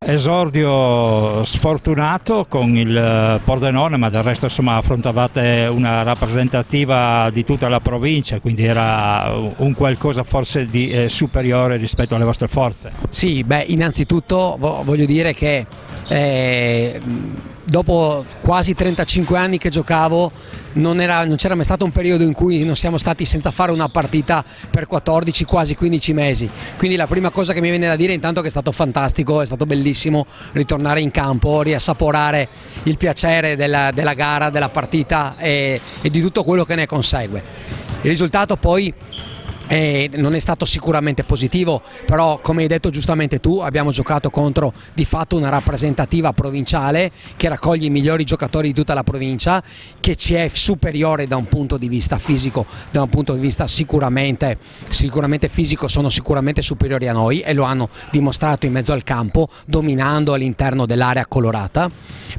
Esordio sfortunato con il Pordenone, ma del resto insomma affrontavate una rappresentativa di tutta la provincia, quindi era un qualcosa forse di superiore rispetto alle vostre forze. Sì, innanzitutto voglio dire che dopo quasi 35 anni che giocavo non c'era mai stato un periodo in cui non siamo stati senza fare una partita per 14, quasi 15 mesi. Quindi la prima cosa che mi viene da dire intanto è che è stato fantastico, è stato bellissimo ritornare in campo, riassaporare il piacere della gara, della partita e di tutto quello che ne consegue. Il risultato poi non è stato sicuramente positivo, però come hai detto giustamente tu abbiamo giocato contro di fatto una rappresentativa provinciale che raccoglie i migliori giocatori di tutta la provincia, che ci è superiore da un punto di vista fisico, da un punto di vista sicuramente fisico sono sicuramente superiori a noi e lo hanno dimostrato in mezzo al campo dominando all'interno dell'area colorata.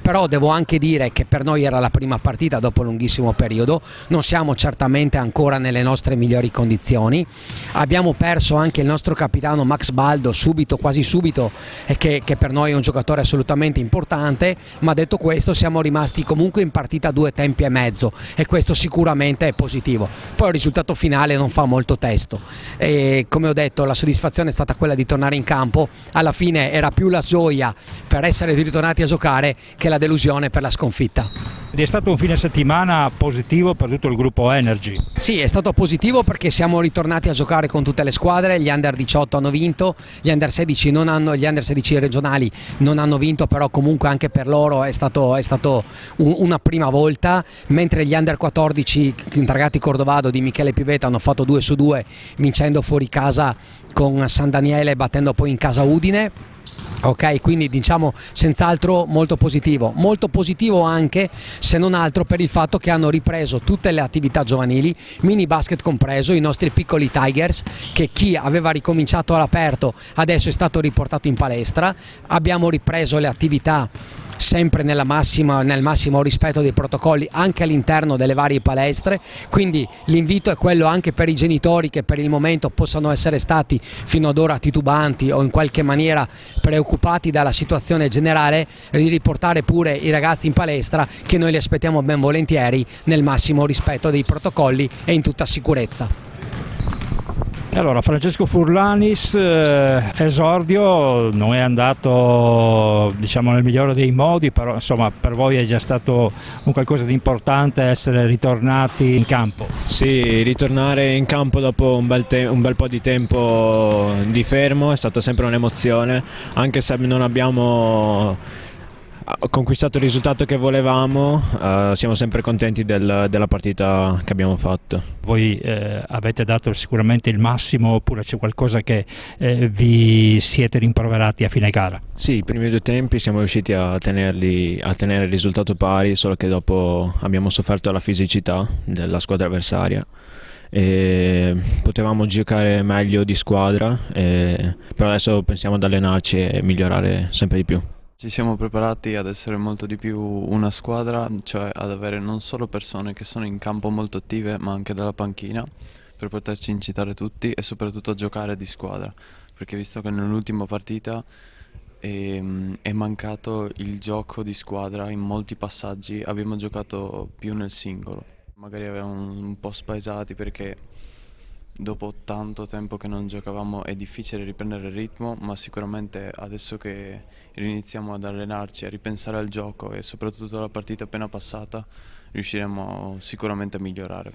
Però devo anche dire che per noi era la prima partita dopo un lunghissimo periodo, non siamo certamente ancora nelle nostre migliori condizioni. Abbiamo perso anche il nostro capitano Max Baldo subito, quasi subito, che per noi è un giocatore assolutamente importante, ma detto questo siamo rimasti comunque in partita 2 tempi e mezzo e questo sicuramente è positivo. Poi il risultato finale non fa molto testo e come ho detto la soddisfazione è stata quella di tornare in campo, alla fine era più la gioia per essere ritornati a giocare che la delusione per la sconfitta. Ed è stato un fine settimana positivo per tutto il gruppo Energy. Sì, è stato positivo perché siamo ritornati a giocare con tutte le squadre, gli under 18 hanno vinto, gli under 16 non hanno, gli under 16 regionali non hanno vinto, però comunque anche per loro è stato una prima volta, mentre gli under 14 Intragati Cordovado di Michele Pivetta hanno fatto 2 su 2 vincendo fuori casa con San Daniele, battendo poi in casa Udine. Ok, quindi diciamo senz'altro molto positivo anche se non altro per il fatto che hanno ripreso tutte le attività giovanili, mini basket compreso, i nostri piccoli Tigers, che chi aveva ricominciato all'aperto adesso è stato riportato in palestra, abbiamo ripreso le attività sempre nel massimo rispetto dei protocolli anche all'interno delle varie palestre, quindi l'invito è quello anche per i genitori che per il momento possano essere stati fino ad ora titubanti o in qualche maniera preoccupati dalla situazione generale, di riportare pure i ragazzi in palestra, che noi li aspettiamo ben volentieri nel massimo rispetto dei protocolli e in tutta sicurezza. Allora, Francesco Furlanis, esordio non è andato diciamo nel migliore dei modi, però insomma per voi è già stato un qualcosa di importante essere ritornati in campo. Sì, ritornare in campo dopo un bel po' di tempo di fermo è stata sempre un'emozione, anche se non abbiamo conquistato il risultato che volevamo, siamo sempre contenti della partita che abbiamo fatto. Voi avete dato sicuramente il massimo, oppure c'è qualcosa che vi siete rimproverati a fine gara? Sì, i primi 2 tempi siamo riusciti a tenere il risultato pari, solo che dopo abbiamo sofferto la fisicità della squadra avversaria. E potevamo giocare meglio di squadra, però adesso pensiamo ad allenarci e migliorare sempre di più. Ci siamo preparati ad essere molto di più una squadra, cioè ad avere non solo persone che sono in campo molto attive, ma anche dalla panchina, per poterci incitare tutti e soprattutto a giocare di squadra, perché visto che nell'ultima partita è mancato il gioco di squadra in molti passaggi, abbiamo giocato più nel singolo. Magari eravamo un po' spaesati perché dopo tanto tempo che non giocavamo è difficile riprendere il ritmo, ma sicuramente adesso che riniziamo ad allenarci, a ripensare al gioco e soprattutto alla partita appena passata, riusciremo sicuramente a migliorare.